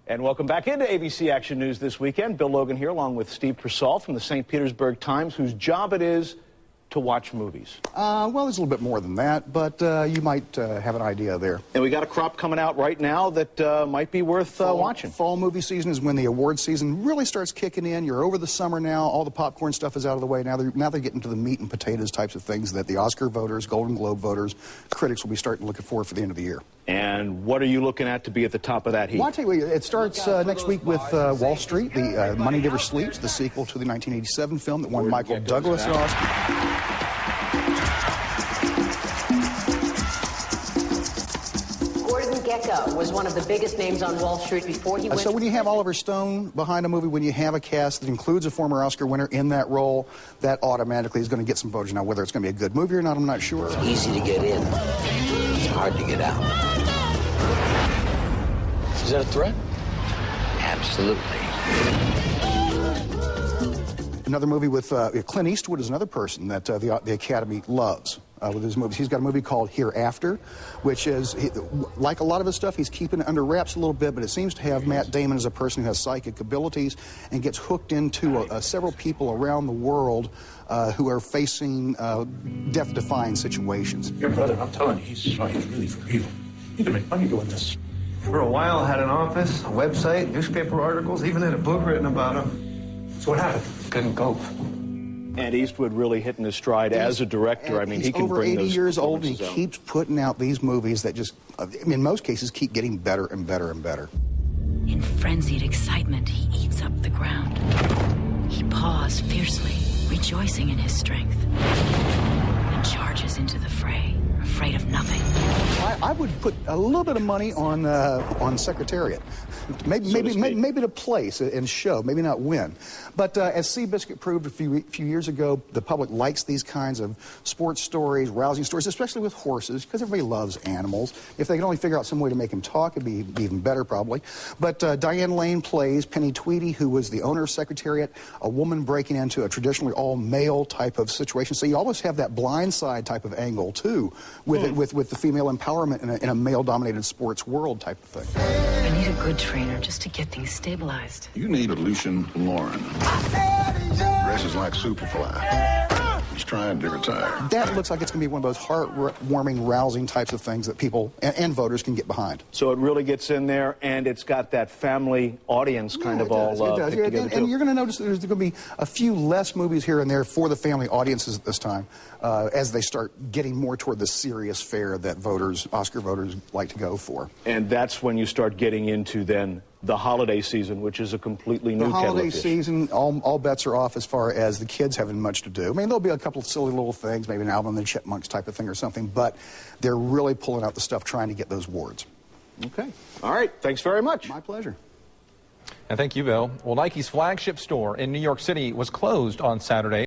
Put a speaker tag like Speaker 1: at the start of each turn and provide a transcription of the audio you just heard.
Speaker 1: And welcome back into ABC Action News this weekend. Bill Logan here, along with Steve Persall from the St. Petersburg Times, whose job it is to watch movies.
Speaker 2: Well, there's a little bit more than that, but you might have an idea there.
Speaker 1: And we got a crop coming out right now that might be worth watching.
Speaker 2: Fall movie season is when the award season really starts kicking in. You're over the summer now. All the popcorn stuff is out of the way. Now they're getting to the meat and potatoes types of things that the Oscar voters, Golden Globe voters, critics will be starting looking for the end of the year.
Speaker 1: And what are you looking at to be at the top of that heap?
Speaker 2: Well, I'll tell you what, it starts next week with Wall Street, the Money Never Sleeps, the sequel to the 1987 film that won Michael Douglas an Oscar.
Speaker 3: Gecko was one of the biggest names on Wall Street before he went.
Speaker 2: So when you have Oliver Stone behind a movie, when you have a cast that includes a former Oscar winner in that role, that automatically is going to get some voters. Now, whether it's going to be a good movie or not, I'm not sure.
Speaker 4: It's easy to get in. It's hard to get out.
Speaker 5: Is that a threat?
Speaker 4: Absolutely.
Speaker 2: Another movie with Clint Eastwood is another person that the Academy loves. With his movies. He's got a movie called Hereafter, which is, like a lot of his stuff, he's keeping it under wraps a little bit, but it seems to have Matt Damon as a person who has psychic abilities and gets hooked into several people around the world who are facing death-defying situations.
Speaker 6: Your brother, I'm telling you, he's really for real. You can make money doing this.
Speaker 7: For a while, had an office, a website, newspaper articles, even had a book written about him.
Speaker 6: So what happened?
Speaker 7: Couldn't cope.
Speaker 1: And Eastwood really hitting his stride as a director. I mean, he can bring those.
Speaker 2: He's over 80 years old, and he keeps putting out these movies that just, in most cases, keep getting better and better and better.
Speaker 8: In frenzied excitement, he eats up the ground. He paws fiercely, rejoicing in his strength, and charges into the fray, afraid of nothing.
Speaker 2: I would put a little bit of money on Secretariat. Maybe to place and show, maybe not win. But as Seabiscuit proved a few years ago, the public likes these kinds of sports stories, rousing stories, especially with horses, because everybody loves animals. If they can only figure out some way to make them talk, it'd be even better, probably. But Diane Lane plays Penny Tweedy, who was the owner of Secretariat, a woman breaking into a traditionally all-male type of situation. So you always have that blind side type of angle, too, with the female empowerment in a male-dominated sports world type of thing.
Speaker 8: I need a good trainer just to get things stabilized.
Speaker 9: You need a Lucian Lauren. Dresses like Superfly. He's trying to retire.
Speaker 2: That looks like it's going to be one of those heartwarming, rousing types of things that people and voters can get behind.
Speaker 1: So it really gets in there, and it's got that family audience kind of all picked together,
Speaker 2: and you're going to notice that there's going to be a few less movies here and there for the family audiences at this time, as they start getting more toward the serious fare that Oscar voters like to go for.
Speaker 1: And that's when you start getting into then the holiday season, which is a completely new kettle of fish.
Speaker 2: The holiday season, all bets are off as far as the kids having much to do. I mean, there'll be a couple of silly little things, maybe an Alvin and the Chipmunks type of thing or something, but they're really pulling out the stuff trying to get those awards.
Speaker 1: Okay. All right. Thanks very much.
Speaker 2: My pleasure.
Speaker 10: And thank you, Bill. Well, Nike's flagship store in New York City was closed on Saturday.